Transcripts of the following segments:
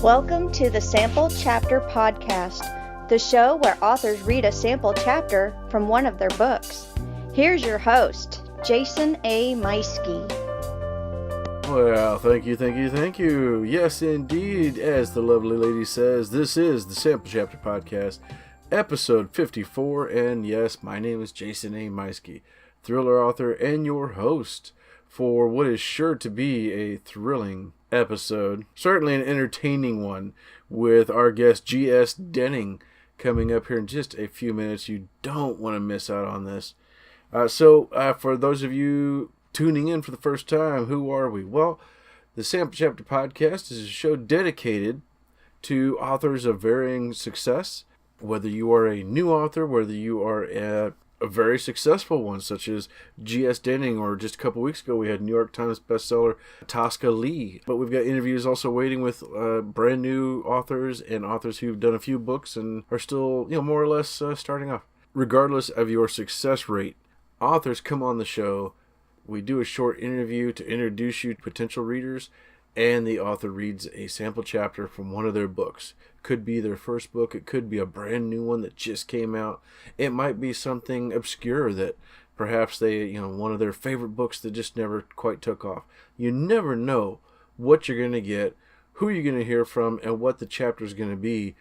Welcome to the Sample Chapter Podcast, the show where authors read a sample chapter from one of their books. Here's your host, Jason A. Meiske. Well, thank you. Yes, indeed, as the lovely lady says, this is the Sample Chapter Podcast, episode 54, and yes, my name is Jason A. Meiske, thriller author and your host for what is sure to be a thrilling episode, certainly an entertaining one, with our guest G.S. Denning coming up here in just a few minutes. You don't want to miss out on this. So for those of you tuning in for the first time, who are we? Well, the Sample Chapter Podcast is a show dedicated to authors of varying success, whether you are a new author, whether you are a very successful one, such as G.S. Denning, or just a couple weeks ago we had New York Times bestseller Tosca Lee. But we've got interviews also waiting with brand new authors and authors who've done a few books and are still, more or less starting off. Regardless of your success rate, authors come on the show. We do a short interview to introduce you to potential readers, and the author reads a sample chapter from one of their books. Could be their first book. It could be a brand new one that just came out. It might be something obscure that perhaps they, one of their favorite books that just never quite took off. You never know what you're going to get, who you're going to hear from, and what the chapter is going to be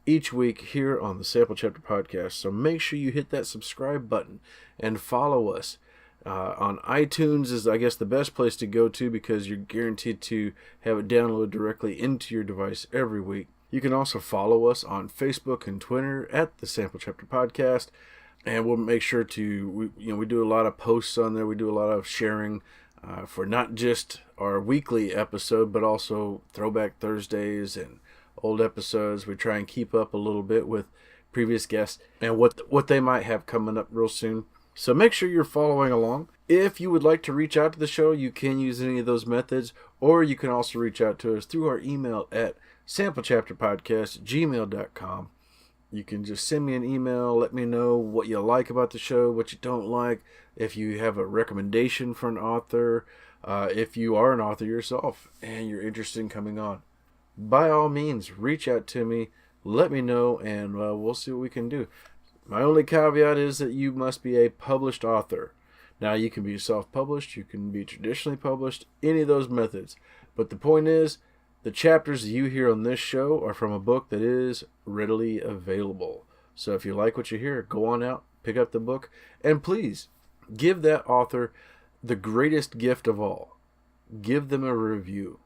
each week here on the Sample Chapter Podcast. So make sure you hit that subscribe button and follow us. On iTunes is, I guess, the best place to go to because you're guaranteed to have it download directly into your device every week. You can also follow us on Facebook and Twitter at the Sample Chapter Podcast, and we'll make sure to, we do a lot of posts on there. We do a lot of sharing for not just our weekly episode, but also Throwback Thursdays and old episodes. We try and keep up a little bit with previous guests and what they might have coming up real soon. So make sure you're following along. If you would like to reach out to the show, you can use any of those methods, or you can also reach out to us through our email at samplechapterpodcast@gmail.com. You can just send me an email, let me know what you like about the show, what you don't like, if you have a recommendation for an author, if you are an author yourself and you're interested in coming on. By all means, reach out to me, let me know, and we'll see what we can do. My only caveat is that you must be a published author. Now, you can be self-published, you can be traditionally published, any of those methods. But the point is, the chapters that you hear on this show are from a book that is readily available. So if you like what you hear, go on out, pick up the book, and please give that author the greatest gift of all. Give them a review.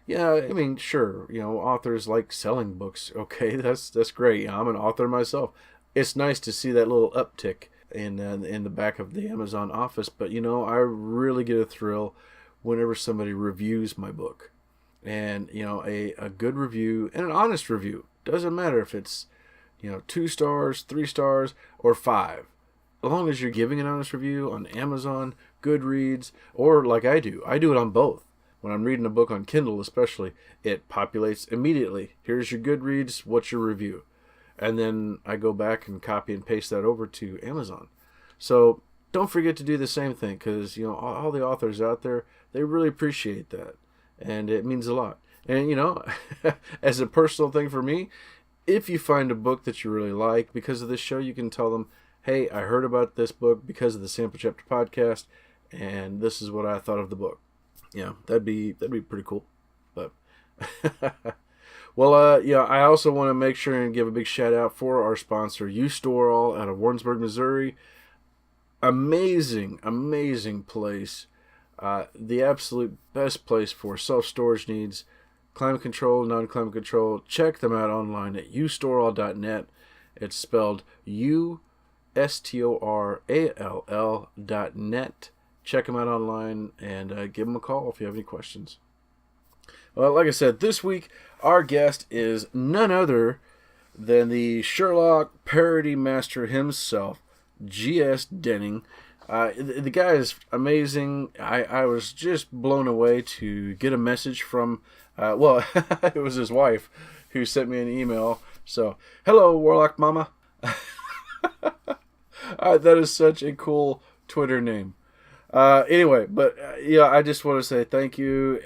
Yeah, I mean, sure, authors like selling books. Okay, that's great. I'm an author myself. It's nice to see that little uptick in the back of the Amazon office, but I really get a thrill whenever somebody reviews my book. And a good review and an honest review, doesn't matter if it's 2 stars, 3 stars, or 5. As long as you're giving an honest review on Amazon, Goodreads, or like I do it on both. When I'm reading a book on Kindle especially, it populates immediately. Here's your Goodreads, what's your review? And then I go back and copy and paste that over to Amazon. So don't forget to do the same thing, because all the authors out there, they really appreciate that. And it means a lot. And, as a personal thing for me, if you find a book that you really like because of this show, you can tell them, hey, I heard about this book because of the Sample Chapter Podcast, and this is what I thought of the book. That'd be pretty cool. But, well, I also want to make sure and give a big shout out for our sponsor, U-Tor-All out of Warrensburg, Missouri. Amazing place. The absolute best place for self-storage needs, climate control, non-climate control. Check them out online at U-Tor-All.net. It's spelled U-S-T-O-R-A-L-L.net. Check them out online and give them a call if you have any questions. Well, like I said, this week our guest is none other than the Sherlock parody master himself, G.S. Denning. The guy is amazing. I was just blown away to get a message from, it was his wife who sent me an email. So, hello, Warlock Mama. That is such a cool Twitter name. Anyway, but yeah, I just want to say thank you.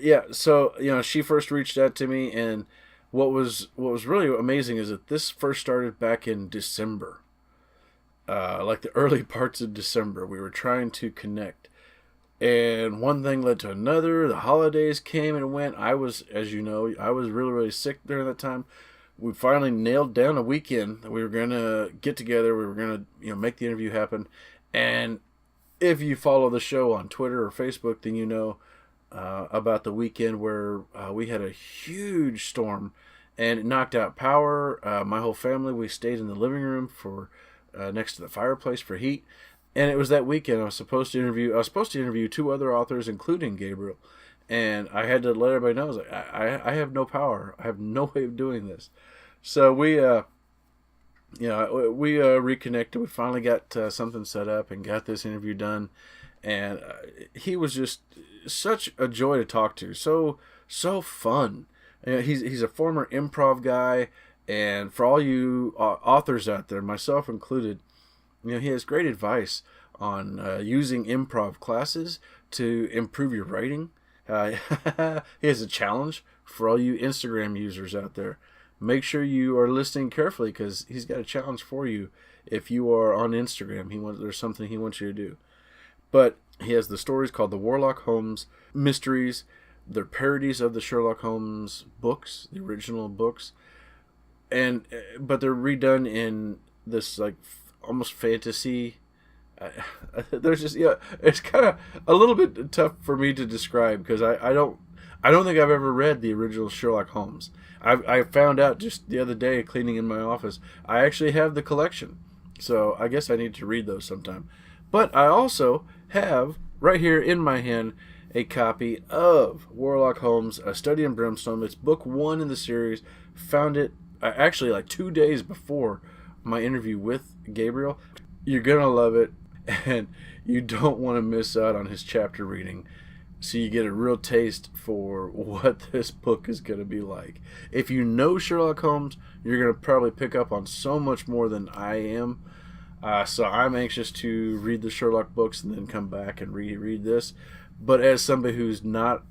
Yeah, so she first reached out to me, and what was really amazing is that this first started back in December, like the early parts of December. We were trying to connect, and one thing led to another. The holidays came and went. I was, as you know, I was really really sick during that time. We finally nailed down a weekend that we were gonna get together. We were gonna make the interview happen, and if you follow the show on Twitter or Facebook, then you know about the weekend where we had a huge storm and it knocked out power. My whole family, we stayed in the living room for next to the fireplace for heat. And it was that weekend I was supposed to interview two other authors, including Gabriel. And I had to let everybody know, I was like, I have no power. I have no way of doing this. So we reconnected. We finally got something set up and got this interview done. And he was just such a joy to talk to. So fun. He's a former improv guy, and for all you authors out there, myself included, he has great advice on using improv classes to improve your writing. He has a challenge for all you Instagram users out there. Make sure you are listening carefully because he's got a challenge for you if you are on Instagram. There's something he wants you to do. But he has the stories called the Warlock Holmes Mysteries. They're parodies of the Sherlock Holmes books, the original books, but they're redone in this like almost fantasy. There's just it's kind of a little bit tough for me to describe because I don't think I've ever read the original Sherlock Holmes. I found out just the other day cleaning in my office. I actually have the collection, so I guess I need to read those sometime. But I also have right here in my hand a copy of Warlock Holmes, A Study in Brimstone. It's book 1 in the series. Found it actually like 2 days before my interview with Gabriel. You're going to love it, and you don't want to miss out on his chapter reading. So you get a real taste for what this book is going to be like. If you know Sherlock Holmes, you're going to probably pick up on so much more than I am. So I'm anxious to read the Sherlock books and then come back and reread this. But as somebody who's not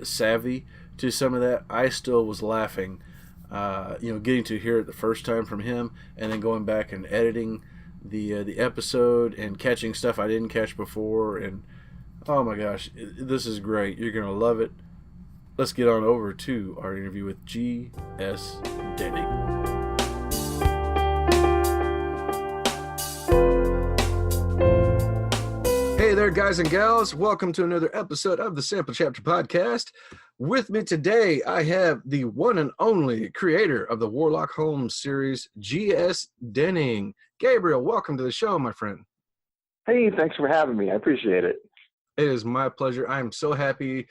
savvy to some of that, I still was laughing, getting to hear it the first time from him, and then going back and editing the episode and catching stuff I didn't catch before. And oh my gosh, this is great. You're gonna love it. Let's get on over to our interview with G.S. Denning. Hey there, guys and gals. Welcome to another episode of the Sample Chapter Podcast. With me today, I have the one and only creator of the Warlock Holmes series, G.S. Denning. Gabriel, welcome to the show, my friend. Hey, thanks for having me. I appreciate it. It is my pleasure. I am so happy.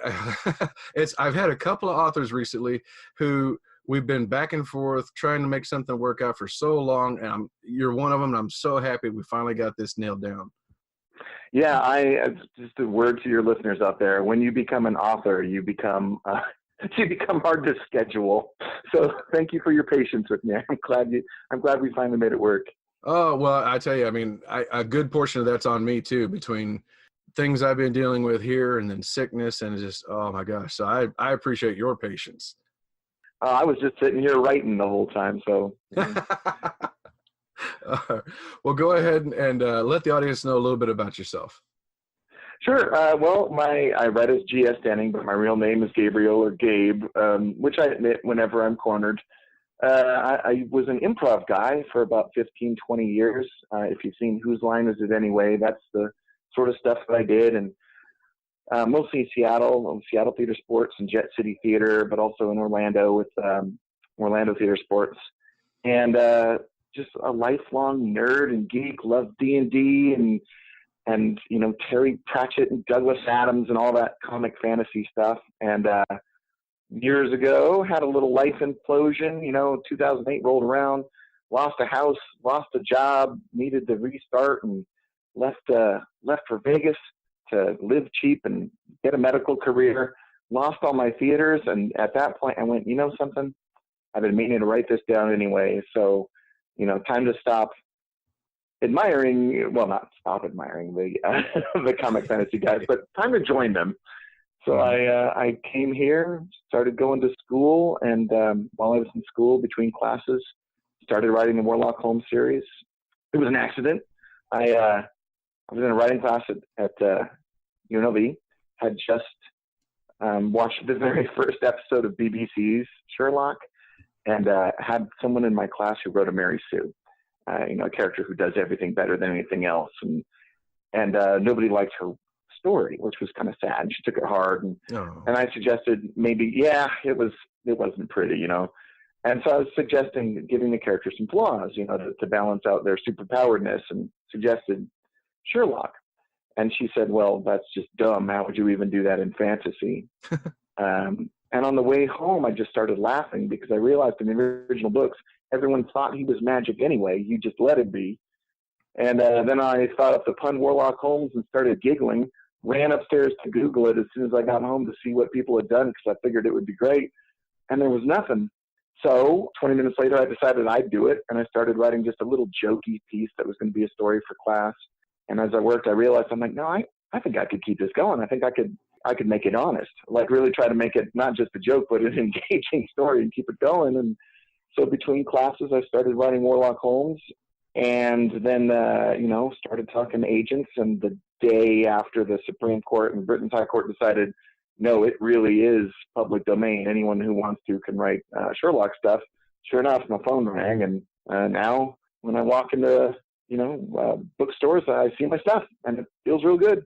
I've had a couple of authors recently who we've been back and forth trying to make something work out for so long, and you're one of them, and I'm so happy we finally got this nailed down. Yeah, just a word to your listeners out there. When you become an author, you become hard to schedule. So thank you for your patience with me. I'm glad we finally made it work. Oh, well, I tell you, I mean, a good portion of that's on me too, between things I've been dealing with here and then sickness and just, oh my gosh. So I appreciate your patience. I was just sitting here writing the whole time. So. Well, go ahead and let the audience know a little bit about yourself. Sure. Well, I read as G.S. Denning, but my real name is Gabriel or Gabe, which I admit whenever I'm cornered. I was an improv guy for about 15, 20 years. If you've seen Whose Line Is It Anyway, that's the sort of stuff that I did. And mostly Seattle Theater Sports and Jet City Theater, but also in Orlando with Orlando Theater Sports. And just a lifelong nerd and geek, loved D&D and Terry Pratchett and Douglas Adams and all that comic fantasy stuff. And years ago, had a little life implosion. 2008 rolled around, lost a house, lost a job, needed to restart, and left for Vegas to live cheap and get a medical career. Lost all my theaters, and at that point, I went, something? I've been meaning to write this down anyway. So, time to stop admiring, well, not stop admiring the comic fantasy guys, but time to join them. So I came here, started going to school, and while I was in school, between classes, started writing the Warlock Holmes series. It was an accident. I was in a writing class at UNLV, had just watched the very first episode of BBC's Sherlock, and had someone in my class who wrote a Mary Sue, a character who does everything better than anything else, and nobody liked her story, which was kind of sad. She took it hard, and I suggested maybe, it wasn't pretty, and so I was suggesting giving the character some flaws, to balance out their superpoweredness, and suggested Sherlock. And she said, well, that's just dumb. How would you even do that in fantasy? And on the way home, I just started laughing because I realized in the original books, everyone thought he was magic anyway. You just let it be. And then I thought up the pun Warlock Holmes and started giggling, ran upstairs to Google it as soon as I got home to see what people had done because I figured it would be great. And there was nothing. So 20 minutes later, I decided I'd do it. And I started writing just a little jokey piece that was going to be a story for class. And as I worked, I realized, I'm like, no, I think I could keep this going. I think I could make it honest, like really try to make it not just a joke, but an engaging story and keep it going. And so between classes, I started writing Warlock Holmes, and then, started talking to agents. And the day after the Supreme Court and Britain's High Court decided, no, it really is public domain. Anyone who wants to can write Sherlock stuff. Sure enough, my phone rang, and now when I walk into bookstores, I see my stuff, and it feels real good.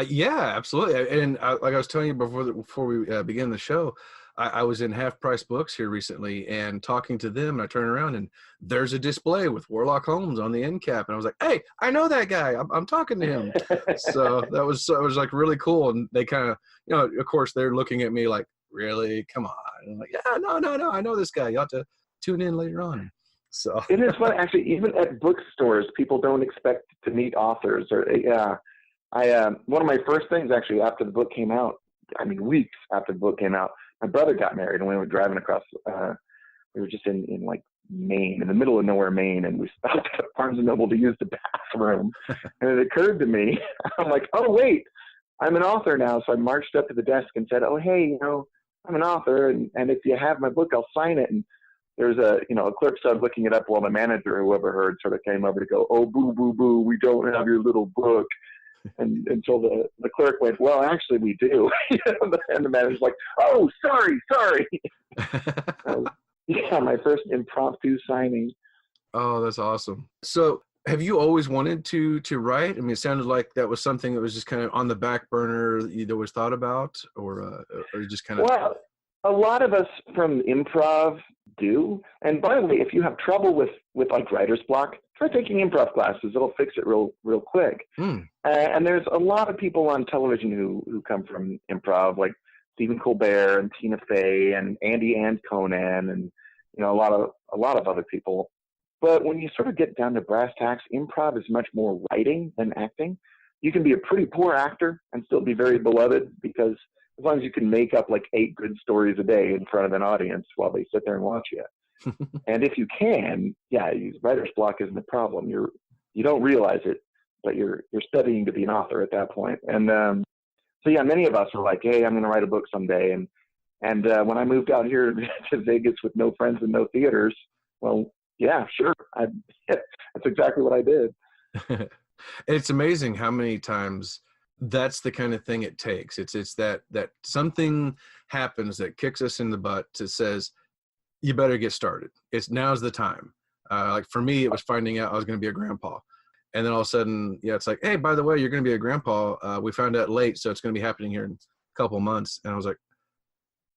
Yeah, absolutely. And like I was telling you before we began the show, I was in Half Price Books here recently and talking to them, and I turned around and there's a display with Warlock Holmes on the end cap, and I was like, "Hey, I know that guy. I'm talking to him." So that was like really cool, and they kind of, of course, they're looking at me like, "Really? Come on!" And I'm like, "Yeah, no, I know this guy. You have to tune in later on." So it is fun, actually. Even at bookstores, people don't expect to meet authors. Or one of my first things actually after the book came out, weeks after the book came out, my brother got married, and we were driving across. We were just in like Maine, in the middle of nowhere, Maine, and we stopped at Barnes and Noble to use the bathroom. And it occurred to me, I'm like, oh wait, I'm an author now. So I marched up to the desk and said, oh hey, I'm an author, and if you have my book, I'll sign it. And there's a clerk started looking it up while the manager, whoever heard, sort of came over to go, oh boo boo boo, we don't have your little book. And until the clerk went, well, actually we do. And the manager's like, oh, sorry. My first impromptu signing. Oh, that's awesome. So have you always wanted to write? It sounded like that was something that was just kind of on the back burner that you'd always thought about, or just kind of... Well, a lot of us from improv do. And by the way, if you have trouble with like writer's block, try taking improv classes. It'll fix it real quick. And there's a lot of people on television who come from improv, like Stephen Colbert and Tina Fey and Andy and Conan, and a lot of other people. But when you sort of get down to brass tacks, improv is much more writing than acting. You can be a pretty poor actor and still be very beloved, because as long as you can make up like 8 good stories a day in front of an audience while they sit there and watch you. And if you can, writer's block isn't a problem. You don't realize it, but you're studying to be an author at that point. And many of us are like, hey, I'm going to write a book someday. And when I moved out here to Vegas with no friends and no theaters, well, yeah, sure. That's exactly what I did. It's amazing how many times that's the kind of thing it takes. It's that something happens that kicks us in the butt that says, you better get started. Now's the time. Like for me, it was finding out I was going to be a grandpa. And then all of a sudden, it's like, hey, by the way, you're going to be a grandpa. We found out late, so it's going to be happening here in a couple months. And I was like,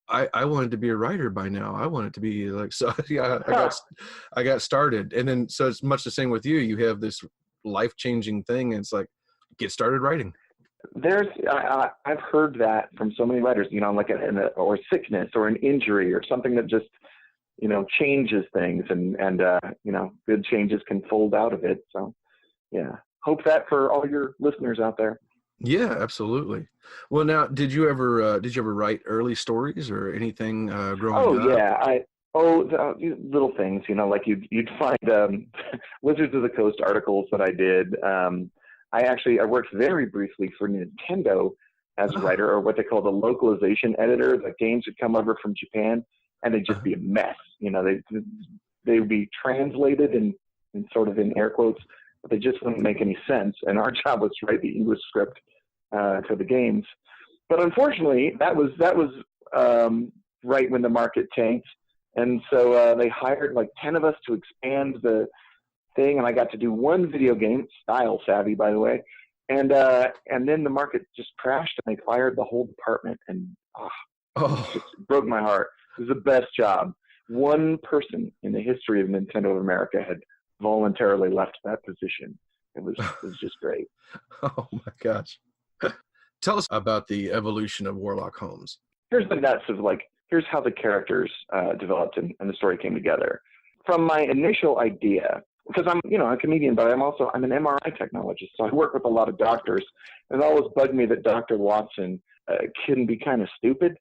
I wanted to be a writer by now. I wanted to be like, so yeah, I got started. And then, so it's much the same with you. You have this life-changing thing, and it's like, get started writing. I've heard that from so many writers, like or sickness or an injury or something that just, changes things, and good changes can fold out of it. So yeah, hope that for all your listeners out there. Yeah, absolutely. Well, now, did you ever write early stories or anything growing up? Oh yeah, Oh, these little things, like you'd find Wizards of the Coast articles that I did. I worked very briefly for Nintendo as a writer, or what they call the localization editor. The games would come over from Japan, and they'd just be a mess. They would be translated in sort of in air quotes, but they just wouldn't make any sense. And our job was to write the English script for the games. But unfortunately, that was right when the market tanked. And so they hired like 10 of us to expand the thing, and I got to do one video game, style savvy, by the way. And then the market just crashed, and they fired the whole department, and it broke my heart. It was the best job. One person in the history of Nintendo of America had voluntarily left that position. It was just great. Oh my gosh. Tell us about the evolution of Warlock Holmes. Here's the nuts of here's how the characters developed and the story came together. From my initial idea, because I'm a comedian, but I'm an MRI technologist, so I work with a lot of doctors, and it always bugged me that Dr. Watson can be kind of stupid.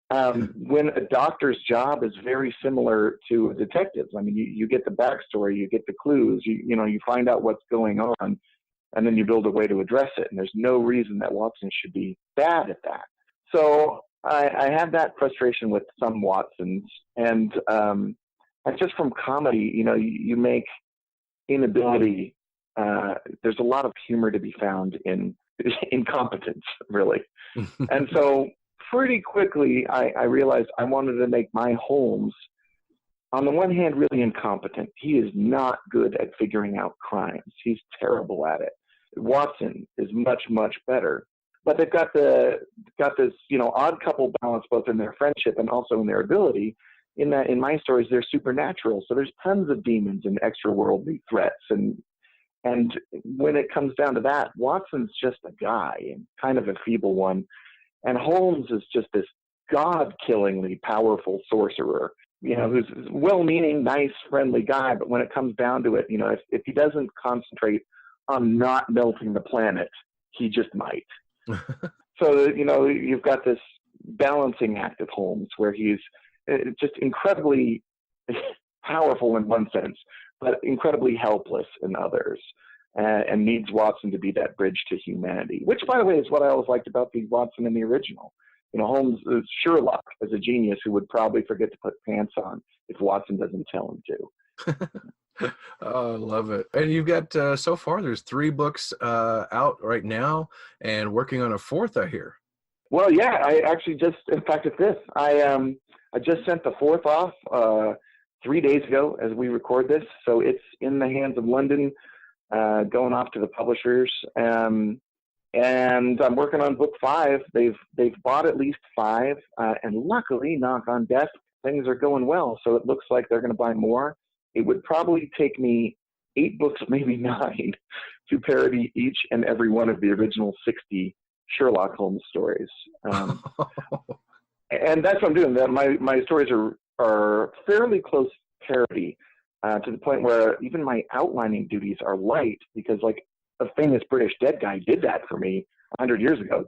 When a doctor's job is very similar to a detective's. I mean, you get the backstory, you get the clues, you find out what's going on, and then you build a way to address it. And there's no reason that Watson should be bad at that. So I had that frustration with some Watsons, and just from comedy, you make inability. There's a lot of humor to be found in incompetence, really. And so pretty quickly, I realized I wanted to make my Holmes, on the one hand, really incompetent. He is not good at figuring out crimes. He's terrible at it. Watson is much, much better. But they've got this, odd couple balance both in their friendship and also in their ability. In that, in my stories, they're supernatural. So there's tons of demons and extra-worldly threats. And when it comes down to that, Watson's just a guy, and kind of a feeble one. And Holmes is just this God-killingly powerful sorcerer, who's a well-meaning, nice, friendly guy. But when it comes down to it, if he doesn't concentrate on not melting the planet, he just might. So, you've got this balancing act of Holmes where he's just incredibly powerful in one sense, but incredibly helpless in others, and needs Watson to be that bridge to humanity, which, by the way, is what I always liked about the Watson in the original. Holmes is Sherlock as a genius who would probably forget to put pants on if Watson doesn't tell him to. Oh, I love it. And you've got, so far, there's 3 books out right now and working on a 4th, I hear. Well, yeah, I actually in fact, it's this. I just sent the 4th off 3 days ago as we record this. So it's in the hands of London, going off to the publishers. And I'm working on book 5. They've bought at least 5. And luckily, knock on death, things are going well. So it looks like they're going to buy more. It would probably take me 8 books, maybe 9, to parody each and every one of the original 60 Sherlock Holmes stories. And that's what I'm doing. My stories are fairly close parody, to the point where even my outlining duties are light, because a famous British dead guy did that for me 100 years ago.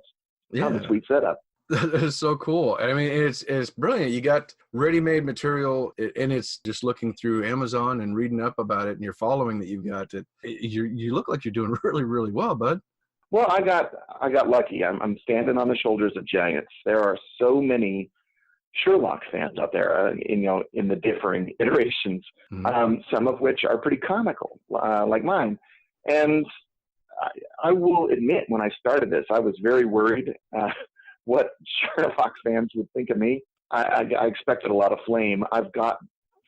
It's kind of a sweet setup. That is so cool. I mean, it's brilliant. You got ready-made material, and it's just looking through Amazon and reading up about it, and you're following that you've got it. You look like you're doing really, really well, bud. Well, I got lucky. I'm standing on the shoulders of giants. There are so many Sherlock fans out there, in the differing iterations, some of which are pretty comical, like mine. And I will admit, when I started this, I was very worried what Sherlock fans would think of me. I expected a lot of flame. I've got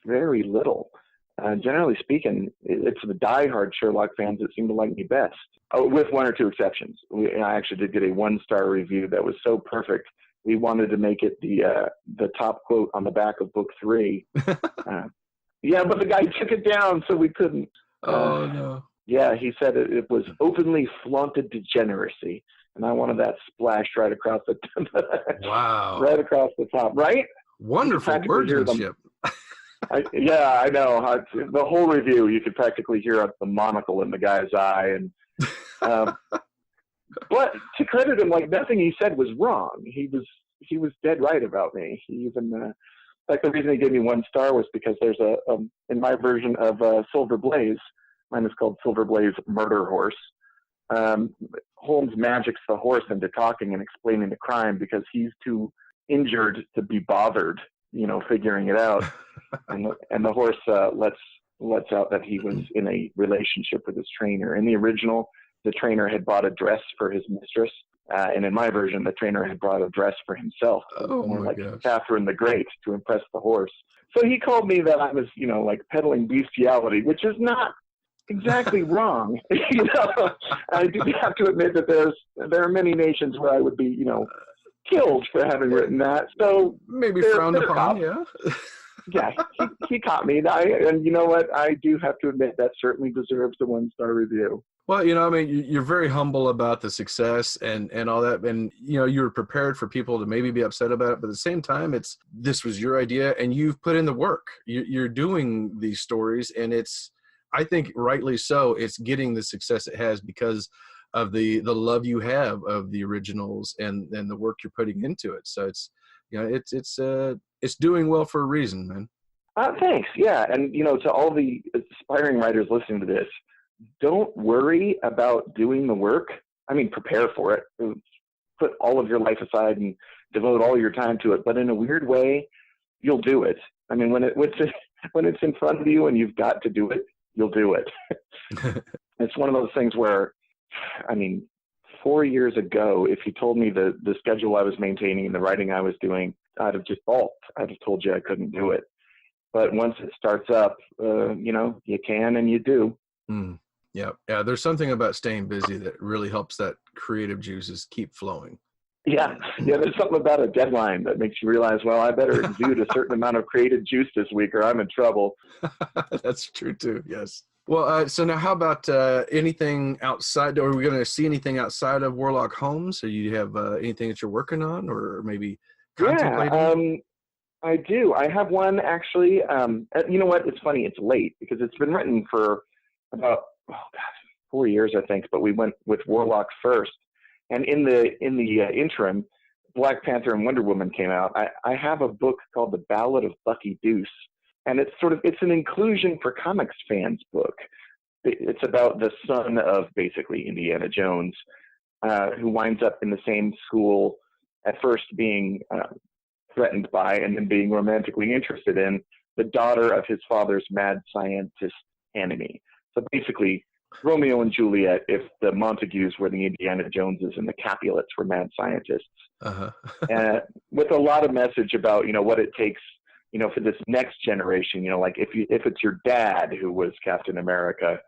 very little. Generally speaking, it's the diehard Sherlock fans that seem to like me best, with 1 or 2 exceptions. I actually did get a 1-star review that was so perfect. We wanted to make it the top quote on the back of book 3. Yeah, but the guy took it down, so we couldn't. Oh, no. Yeah, he said it was openly flaunted degeneracy. And I wanted that splashed right across the wow, right across the top, right? Wonderful wordsmanship. Yeah, I know. The whole review, you could practically hear the monocle in the guy's eye, and but to credit him, nothing he said was wrong. He was dead right about me. He even fact, the reason he gave me 1 star was because there's in my version of Silver Blaze, mine is called Silver Blaze Murder Horse. Holmes magics the horse into talking and explaining the crime because he's too injured to be bothered, figuring it out. And the horse lets out that he was in a relationship with his trainer. In the original, the trainer had bought a dress for his mistress. And in my version, the trainer had brought a dress for himself, more like gosh. Catherine the Great, to impress the horse. So he called me that I was, like peddling bestiality, which is not exactly wrong. I do have to admit that there are many nations where I would be, killed for having written that. So maybe frowned upon, yeah. Yeah, he caught me. And you know what? I do have to admit that certainly deserves a 1-star review. Well, you're very humble about the success and all that. And, you were prepared for people to maybe be upset about it. But at the same time, this was your idea and you've put in the work. You're doing these stories and I think rightly so, it's getting the success it has because of the love you have of the originals and the work you're putting into it. So it's doing well for a reason, man. Thanks. Yeah. And, to all the aspiring writers listening to this, don't worry about doing the work. I mean, prepare for it. Put all of your life aside and devote all your time to it. But in a weird way, you'll do it. I mean, when it's in front of you and you've got to do it, you'll do it. It's one of those things where, 4 years ago, if you told me the schedule I was maintaining and the writing I was doing, I'd have just balked. I'd have told you I couldn't do it. But once it starts up, you can and you do. Mm. Yeah. There's something about staying busy that really helps that creative juices keep flowing. Yeah. There's something about a deadline that makes you realize, well, I better exude a certain amount of creative juice this week or I'm in trouble. That's true too. Yes. Well, so now how about anything outside? Are we going to see anything outside of Warlock Holmes? Or you have anything that you're working on or maybe contemplating? I do. I have one actually. You know what? It's funny. It's late because it's been written for about 4 years, I think. But we went with Warlock first, and in the interim, Black Panther and Wonder Woman came out. I have a book called The Ballad of Bucky Deuce, and it's an inclusion for comics fans book. It's about the son of basically Indiana Jones, who winds up in the same school, at first being threatened by and then being romantically interested in the daughter of his father's mad scientist enemy. So basically, Romeo and Juliet if the Montagues were the Indiana Joneses and the Capulets were mad scientists. Uh-huh. With a lot of message about, what it takes, for this next generation, like if it's your dad who was Captain America,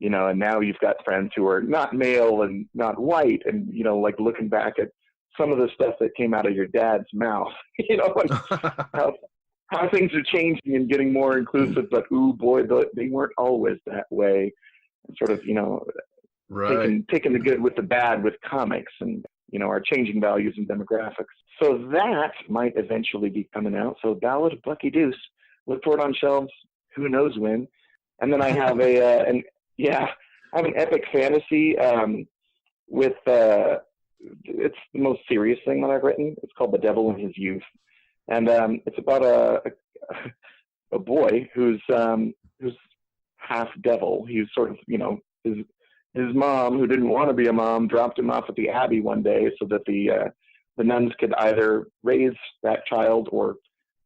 and now you've got friends who are not male and not white and, like looking back at some of the stuff that came out of your dad's mouth, and how things are changing and getting more inclusive, but ooh boy, they weren't always that way. And sort of, right. taking the good with the bad with comics and, our changing values and demographics. So that might eventually be coming out. So Ballad of Bucky Deuce, look for it on shelves. Who knows when? And then I have an epic fantasy with it's the most serious thing that I've written. It's called The Devil in His Youth, and it's about a boy who's half devil. He's sort of his mom, who didn't want to be a mom, dropped him off at the abbey one day so that the nuns could either raise that child or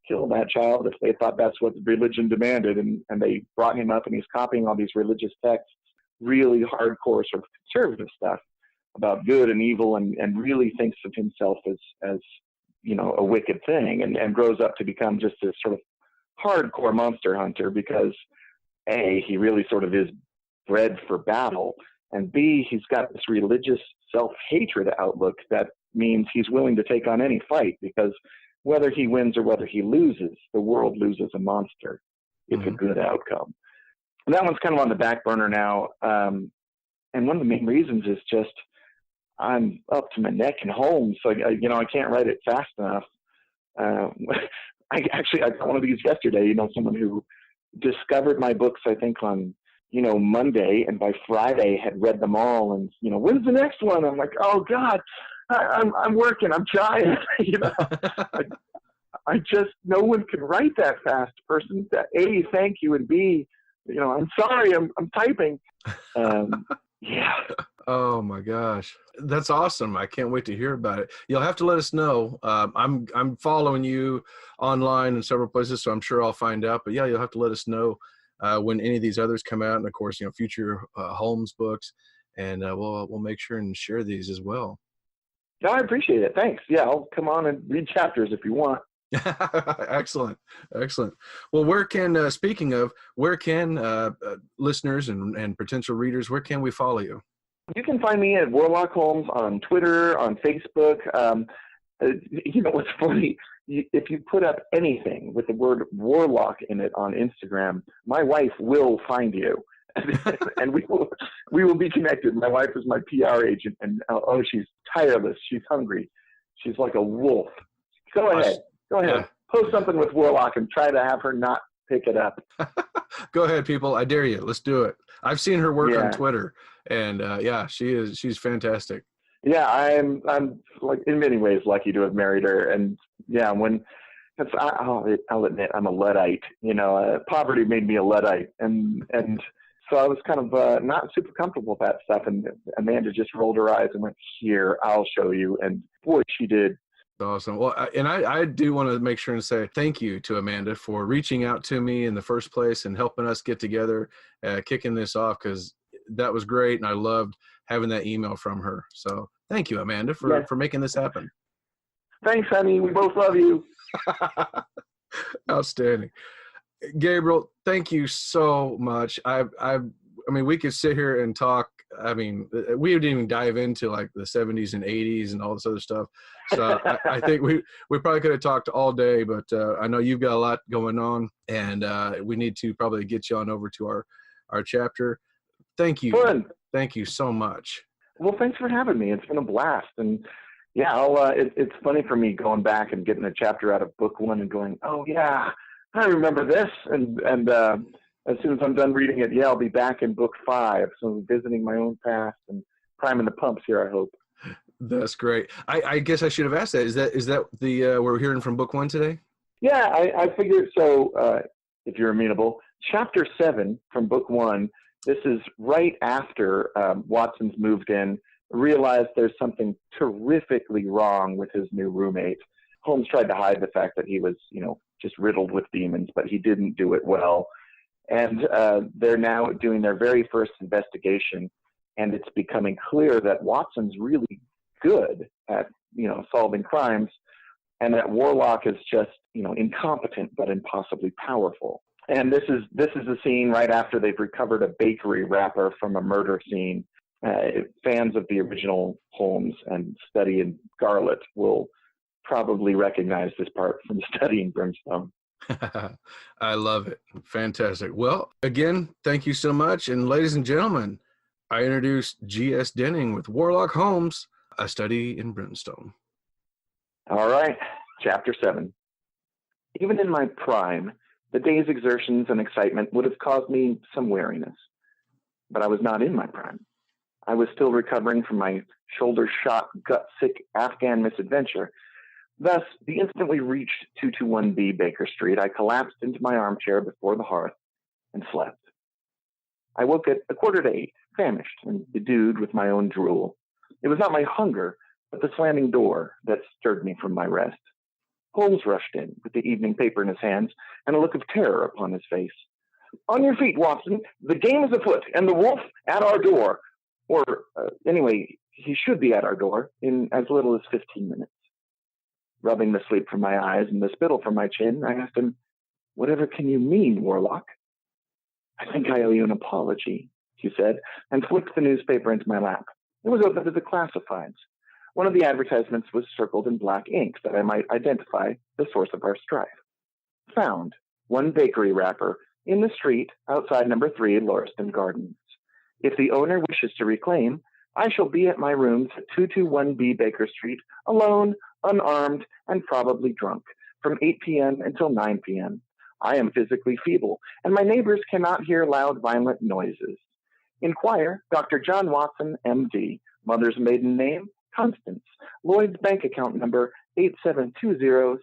kill that child if they thought that's what the religion demanded. And they brought him up, and he's copying all these religious texts, really hardcore sort of conservative stuff about good and evil, and really thinks of himself as a wicked thing, and grows up to become just this sort of hardcore monster hunter because A, he really sort of is bred for battle, and B, he's got this religious self-hatred outlook that means he's willing to take on any fight because whether he wins or whether he loses, the world loses a monster. It's a good outcome. And that one's kind of on the back burner now. And one of the main reasons is just I'm up to my neck in Holmes, so I can't write it fast enough. I got one of these yesterday. Someone who discovered my books, I think on Monday, and by Friday had read them all. And when's the next one? I'm like, oh God, I'm working, I'm trying. no one can write that fast. Person, A, thank you, and B, I'm sorry, I'm typing. Yeah. Oh my gosh, that's awesome! I can't wait to hear about it. You'll have to let us know. I'm following you online in several places, so I'm sure I'll find out. But yeah, you'll have to let us know when any of these others come out, and of course, future Holmes books, and we'll make sure and share these as well. No, I appreciate it. Thanks. Yeah, I'll come on and read chapters if you want. Excellent. Well, where can speaking of, where can listeners and potential readers, where can we follow you? You can find me at Warlock Holmes on Twitter, on Facebook. What's funny? If you put up anything with the word Warlock in it on Instagram, my wife will find you, and we will be connected. My wife is my PR agent, and she's tireless. She's hungry. She's like a wolf. Go ahead. Yeah. Post something with Warlock and try to have her not pick it up. Go ahead, people. I dare you. Let's do it. I've seen her work on Twitter, and she's fantastic. Yeah, I'm like in many ways lucky to have married her, and yeah, I'll admit I'm a Luddite. Poverty made me a Luddite, and so I was kind of not super comfortable with that stuff. And Amanda just rolled her eyes and went, "Here, I'll show you." And boy, she did. Awesome. Well, and I do want to make sure and say thank you to Amanda for reaching out to me in the first place and helping us get together, kicking this off, because that was great, and I loved having that email from her. So thank you, Amanda, for making this happen. Thanks, honey. We both love you. Outstanding. Gabriel, thank you so much. I mean, we could sit here and talk. I mean, we didn't even dive into like the 70s and 80s and all this other stuff. So I think we probably could have talked all day, but I know you've got a lot going on, and we need to probably get you on over to our chapter. Thank you. Fun. Thank you so much. Well, thanks for having me. It's been a blast. And yeah, it's funny for me going back and getting a chapter out of book 1 and going, oh yeah, I remember this. And as soon as I'm done reading it, I'll be back in book 5. So visiting my own past and priming the pumps here, I hope. That's great. I guess I should have asked that. Is that the we're hearing from book 1 today? Yeah, I figured so. If you're amenable, chapter 7 from book 1. This is right after Watson's moved in, realized there's something terrifically wrong with his new roommate. Holmes tried to hide the fact that he was, just riddled with demons, but he didn't do it well. And they're now doing their very first investigation, and it's becoming clear that Watson's really good at, solving crimes, and that Warlock is just, incompetent but impossibly powerful. And this is the scene right after they've recovered a bakery wrapper from a murder scene. Fans of the original Holmes and Studying Scarlet will probably recognize this part from Studying Brimstone. I love it. Fantastic. Well, again, thank you so much. And ladies and gentlemen, I introduce G.S. Denning with Warlock Holmes, A Study in Brimstone. All right, chapter 7. Even in my prime, the day's exertions and excitement would have caused me some weariness. But I was not in my prime. I was still recovering from my shoulder-shot, gut-sick Afghan misadventure. Thus, the instant we reached 221B Baker Street, I collapsed into my armchair before the hearth and slept. I woke at 7:45, famished and bedewed with my own drool. It was not my hunger, but the slamming door that stirred me from my rest. Holmes rushed in with the evening paper in his hands and a look of terror upon his face. On your feet, Watson. The game is afoot, and the wolf at our door. Or, anyway, he should be at our door in as little as 15 minutes. Rubbing the sleep from my eyes and the spittle from my chin, I asked him, whatever can you mean, Warlock? I think I owe you an apology, he said, and flipped the newspaper into my lap. It was open to the classifieds. One of the advertisements was circled in black ink that I might identify the source of our strife. Found, one bakery wrapper, in the street outside number 3 Lauriston Gardens. If the owner wishes to reclaim, I shall be at my rooms at 221B Baker Street, alone, unarmed, and probably drunk, from 8 p.m. until 9 p.m. I am physically feeble, and my neighbors cannot hear loud, violent noises. Inquire Dr. John Watson, M.D., mother's maiden name, Constance, Lloyd's bank account number 8720764.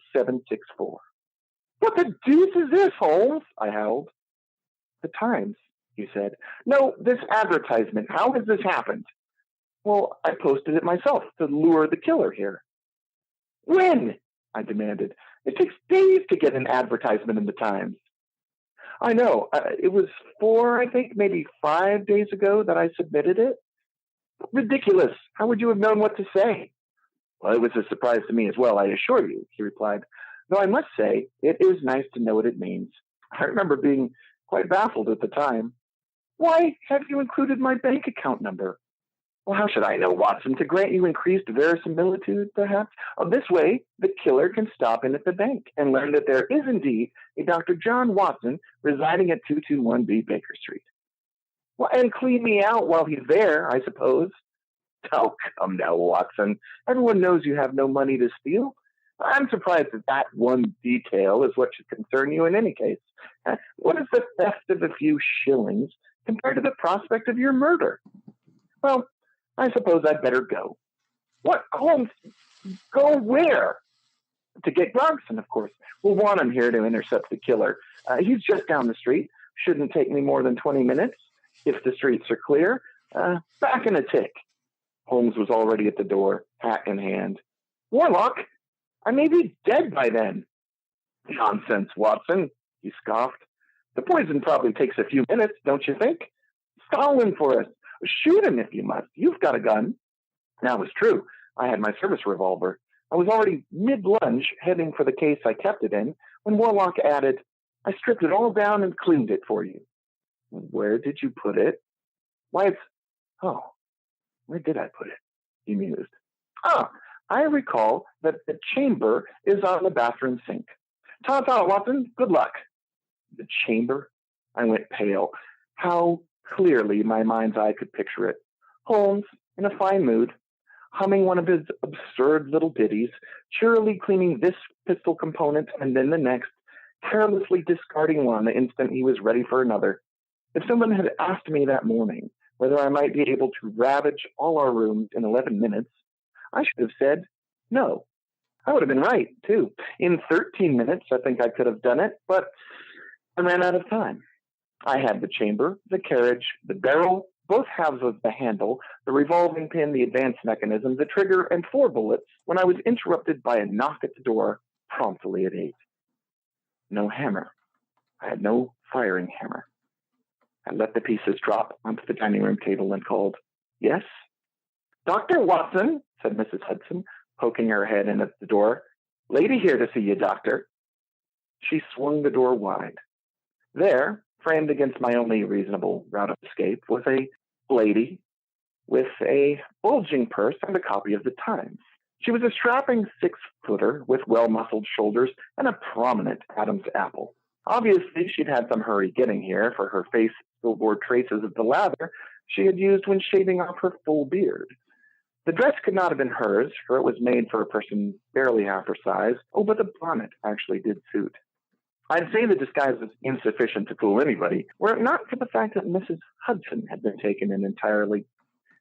What the deuce is this, Holmes? I howled. The Times, he said. No, this advertisement. How has this happened? Well, I posted it myself to lure the killer here. When? I demanded. It takes days to get an advertisement in the Times. I know. It was 4, I think, maybe 5 days ago that I submitted it. Ridiculous. How would you have known what to say? Well, it was a surprise to me as well, I assure you, he replied. Though I must say, it is nice to know what it means. I remember being quite baffled at the time. Why have you included my bank account number? Well, how should I know, Watson? To grant you increased verisimilitude, perhaps? This way, the killer can stop in at the bank and learn that there is indeed a Dr. John Watson residing at 221B Baker Street. Well, and clean me out while he's there, I suppose. Oh, come now, Watson. Everyone knows you have no money to steal. I'm surprised that one detail is what should concern you in any case. What is the theft of a few shillings compared to the prospect of your murder? Well, I suppose I'd better go. What, Holmes? Go where? To get Gregson, of course. We'll want him here to intercept the killer. He's just down the street. Shouldn't take me more than 20 minutes. If the streets are clear, back in a tick. Holmes was already at the door, hat in hand. Warlock, I may be dead by then. Nonsense, Watson, he scoffed. The poison probably takes a few minutes, don't you think? Stall him for us. Shoot him if you must. You've got a gun. That was true. I had my service revolver. I was already mid-lunge, heading for the case I kept it in, when Warlock added, I stripped it all down and cleaned it for you. Where did you put it? Why, where did I put it? He mused. I recall that the chamber is on the bathroom sink. Ta-ta, Watson. Good luck. The chamber? I went pale. How clearly my mind's eye could picture it. Holmes, in a fine mood, humming one of his absurd little ditties, cheerily cleaning this pistol component and then the next, carelessly discarding one the instant he was ready for another. If someone had asked me that morning whether I might be able to ravage all our rooms in 11 minutes, I should have said no. I would have been right, too. In 13 minutes, I think I could have done it, but I ran out of time. I had the chamber, the carriage, the barrel, both halves of the handle, the revolving pin, the advance mechanism, the trigger, and 4 bullets when I was interrupted by a knock at the door promptly at 8. No hammer. I had no firing hammer. I let the pieces drop onto the dining room table and called, Yes? Dr. Watson, said Mrs. Hudson, poking her head in at the door. Lady here to see you, doctor. She swung the door wide. There, framed against my only reasonable route of escape, was a lady with a bulging purse and a copy of the Times. She was a strapping 6-footer with well-muscled shoulders and a prominent Adam's apple. Obviously, she'd had some hurry getting here, for her face still bore traces of the lather she had used when shaving off her full beard. The dress could not have been hers, for it was made for a person barely half her size. Oh, but the bonnet actually did suit. I'd say the disguise was insufficient to fool anybody, were it not for the fact that Mrs. Hudson had been taken in entirely.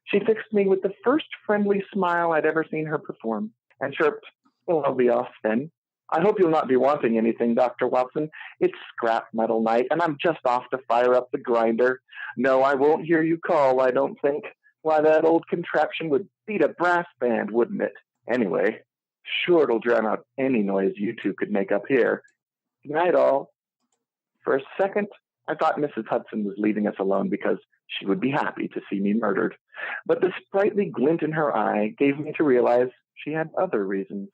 She fixed me with the first friendly smile I'd ever seen her perform, and chirped, Well, I'll be off then. I hope you'll not be wanting anything, Dr. Watson. It's scrap metal night, and I'm just off to fire up the grinder. No, I won't hear you call, I don't think. Why, that old contraption would beat a brass band, wouldn't it? Anyway, sure it'll drown out any noise you two could make up here. Good night, all. For a second, I thought Mrs. Hudson was leaving us alone because she would be happy to see me murdered. But the sprightly glint in her eye gave me to realize she had other reasons.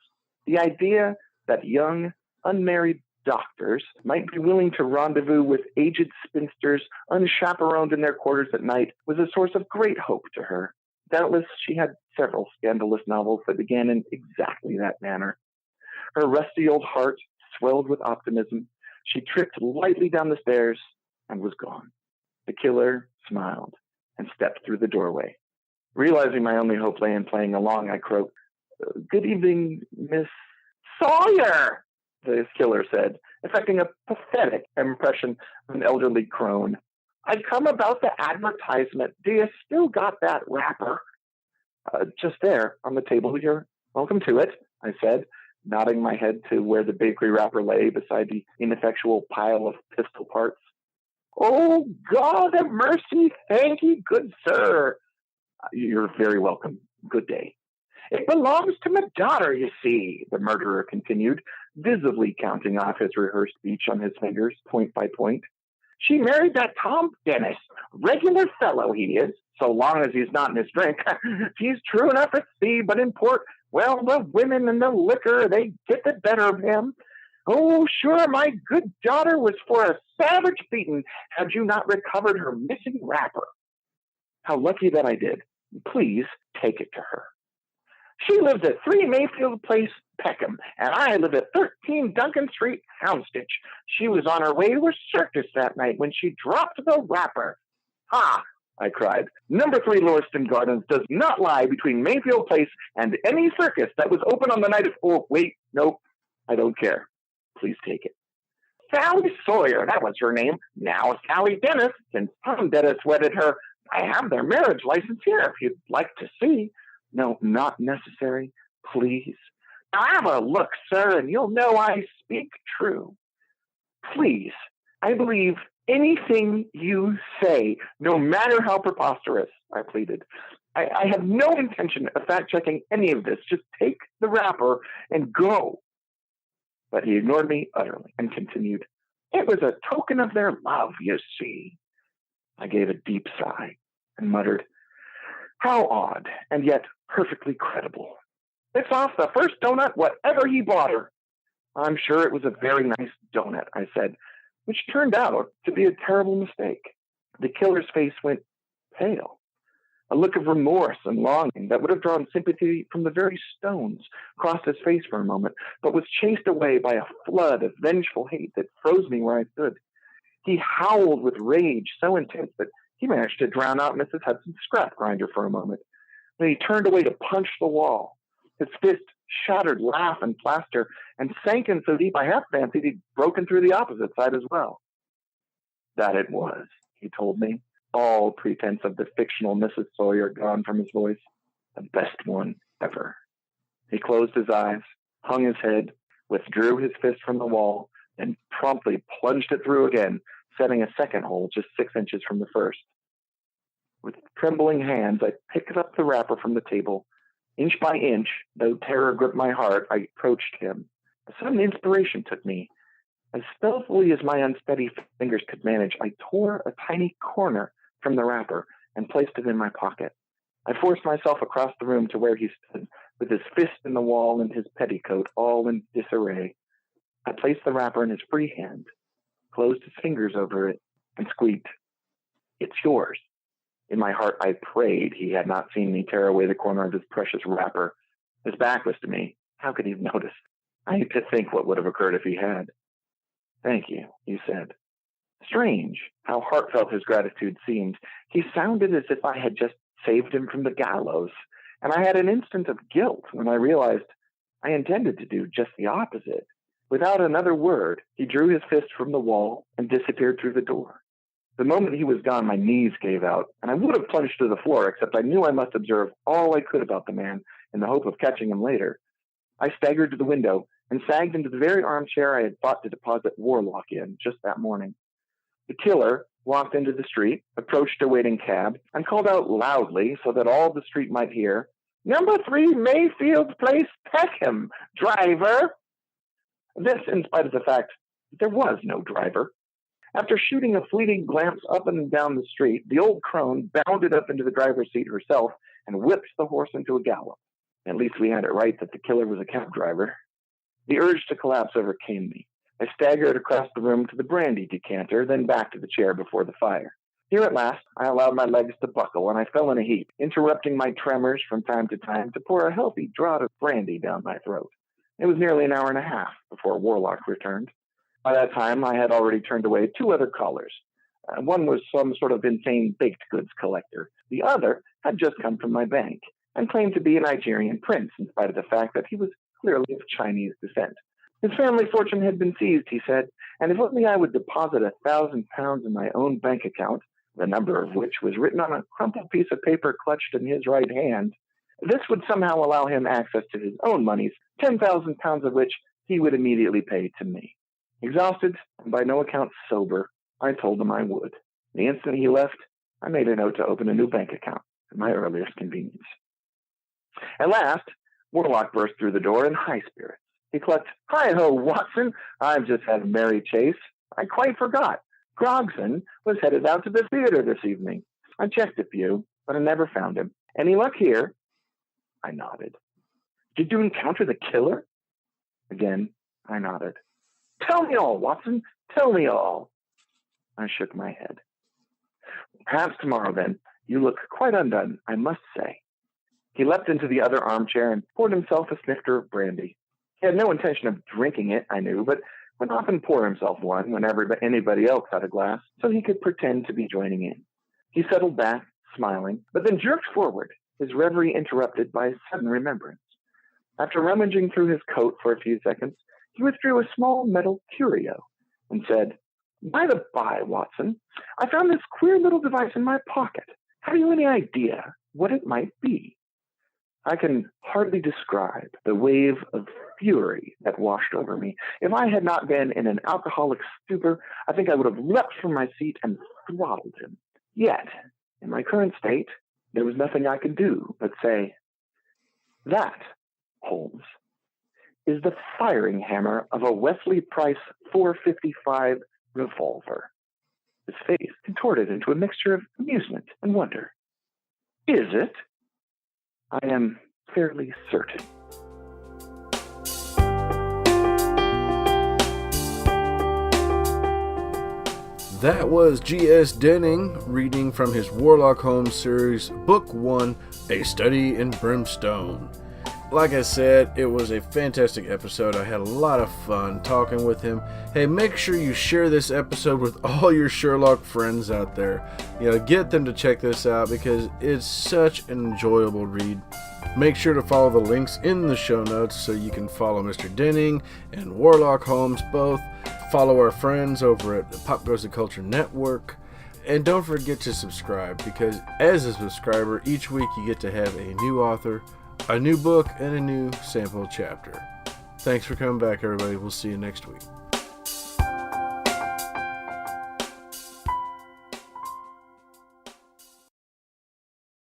The idea that young, unmarried doctors might be willing to rendezvous with aged spinsters unchaperoned in their quarters at night was a source of great hope to her. Doubtless she had several scandalous novels that began in exactly that manner. Her rusty old heart swelled with optimism. She tripped lightly down the stairs and was gone. The killer smiled and stepped through the doorway. Realizing my only hope lay in playing along, I croaked, Good evening, Miss Sawyer, the killer said, affecting a pathetic impression of an elderly crone. I've come about the advertisement. Do you still got that wrapper? Just there, on the table here. Welcome to it, I said, nodding my head to where the bakery wrapper lay beside the ineffectual pile of pistol parts. Oh, God have mercy. Thank you, good sir. You're very welcome. Good day. It belongs to my daughter, you see, the murderer continued, visibly counting off his rehearsed speech on his fingers, point by point. She married that Tom Dennis. Regular fellow he is, so long as he's not in his drink. He's true enough at sea, but in port, well, the women and the liquor, they get the better of him. Oh, sure, my good daughter was for a savage beating had you not recovered her missing wrapper. How lucky that I did. Please take it to her. She lives at 3 Mayfield Place, Peckham, and I live at 13 Duncan Street, Houndsditch. She was on her way to a circus that night when she dropped the wrapper. Ha! I cried. Number 3 Lauriston Gardens does not lie between Mayfield Place and any circus that was open on the night of... Oh, wait, nope, I don't care. Please take it. Sally Sawyer, that was her name. Now Sally Dennis, since Tom Dennis wedded her. I have their marriage license here if you'd like to see. No, not necessary. Please. Now have a look, sir, and you'll know I speak true. Please, I believe anything you say, no matter how preposterous, I pleaded. I have no intention of fact-checking any of this. Just take the wrapper and go. But he ignored me utterly and continued, It was a token of their love, you see. I gave a deep sigh and muttered, How odd, and yet perfectly credible. It's off the first donut, whatever he bought her. I'm sure it was a very nice donut, I said, which turned out to be a terrible mistake. The killer's face went pale. A look of remorse and longing that would have drawn sympathy from the very stones crossed his face for a moment, but was chased away by a flood of vengeful hate that froze me where I stood. He howled with rage so intense that he managed to drown out Mrs. Hudson's scrap grinder for a moment. Then he turned away to punch the wall. His fist shattered lath and plaster and sank in so deep I half fancied he'd broken through the opposite side as well. That it was, he told me, all pretense of the fictional Mrs. Sawyer gone from his voice. The best one ever. He closed his eyes, hung his head, withdrew his fist from the wall, and promptly plunged it through again, setting a second hole just 6 inches from the first. With trembling hands, I picked up the wrapper from the table. Inch by inch, though terror gripped my heart, I approached him. A sudden inspiration took me. As stealthily as my unsteady fingers could manage, I tore a tiny corner from the wrapper and placed it in my pocket. I forced myself across the room to where he stood, with his fist in the wall and his petticoat all in disarray. I placed the wrapper in his free hand, closed his fingers over it, and squeaked, It's yours. In my heart, I prayed he had not seen me tear away the corner of his precious wrapper. His back was to me. How could he have noticed? I hate to think what would have occurred if he had. Thank you, he said. Strange how heartfelt his gratitude seemed. He sounded as if I had just saved him from the gallows, and I had an instant of guilt when I realized I intended to do just the opposite. Without another word, he drew his fist from the wall and disappeared through the door. The moment he was gone, my knees gave out, and I would have plunged to the floor, except I knew I must observe all I could about the man in the hope of catching him later. I staggered to the window and sagged into the very armchair I had thought to deposit Warlock in just that morning. The killer walked into the street, approached a waiting cab, and called out loudly so that all the street might hear, Number 3 Mayfield Place, Peckham, driver. This in spite of the fact that there was no driver. After shooting a fleeting glance up and down the street, the old crone bounded up into the driver's seat herself and whipped the horse into a gallop. At least we had it right that the killer was a cab driver. The urge to collapse overcame me. I staggered across the room to the brandy decanter, then back to the chair before the fire. Here at last, I allowed my legs to buckle, and I fell in a heap, interrupting my tremors from time to time to pour a healthy draught of brandy down my throat. It was nearly an hour and a half before Warlock returned. By that time, I had already turned away 2 other callers. One was some sort of insane baked goods collector. The other had just come from my bank and claimed to be a Nigerian prince, in spite of the fact that he was clearly of Chinese descent. His family fortune had been seized, he said, and if only I would deposit £1,000 in my own bank account, the number of which was written on a crumpled piece of paper clutched in his right hand, This would somehow allow him access to his own monies, 10,000 pounds of which he would immediately pay to me. Exhausted, and by no account sober, I told him I would. The instant he left, I made a note to open a new bank account at my earliest convenience. At last, Warlock burst through the door in high spirits. He clucked, "Hi-ho, Watson! I've just had a merry chase. I quite forgot. Grogson was headed out to the theater this evening. I checked a few, but I never found him. Any luck here?" I nodded. "Did you encounter the killer?" Again, I nodded. "Tell me all, Watson. Tell me all." I shook my head. "Perhaps tomorrow, then. You look quite undone, I must say." He leapt into the other armchair and poured himself a snifter of brandy. He had no intention of drinking it, I knew, but would often pour himself one whenever anybody else had a glass, so he could pretend to be joining in. He settled back, smiling, but then jerked forward, his reverie interrupted by a sudden remembrance. After rummaging through his coat for a few seconds, he withdrew a small metal curio and said, "By the by, Watson, I found this queer little device in my pocket. Have you any idea what it might be?" I can hardly describe the wave of fury that washed over me. If I had not been in an alcoholic stupor, I think I would have leapt from my seat and throttled him. Yet, in my current state, there was nothing I could do but say, "That, Holmes, is the firing hammer of a Wesley Price .455 revolver." His face contorted into a mixture of amusement and wonder. "Is it?" "I am fairly certain." That was G.S. Denning reading from his Warlock Holmes series, Book 1, A Study in Brimstone. Like I said, it was a fantastic episode. I had a lot of fun talking with him. Hey, make sure you share this episode with all your Sherlock friends out there. Get them to check this out because it's such an enjoyable read. Make sure to follow the links in the show notes so you can follow Mr. Denning and Warlock Holmes both. Follow our friends over at the Pop Goes the Culture Network. And don't forget to subscribe because as a subscriber, each week you get to have a new author, a new book, and a new sample chapter. Thanks for coming back, everybody. We'll see you next week.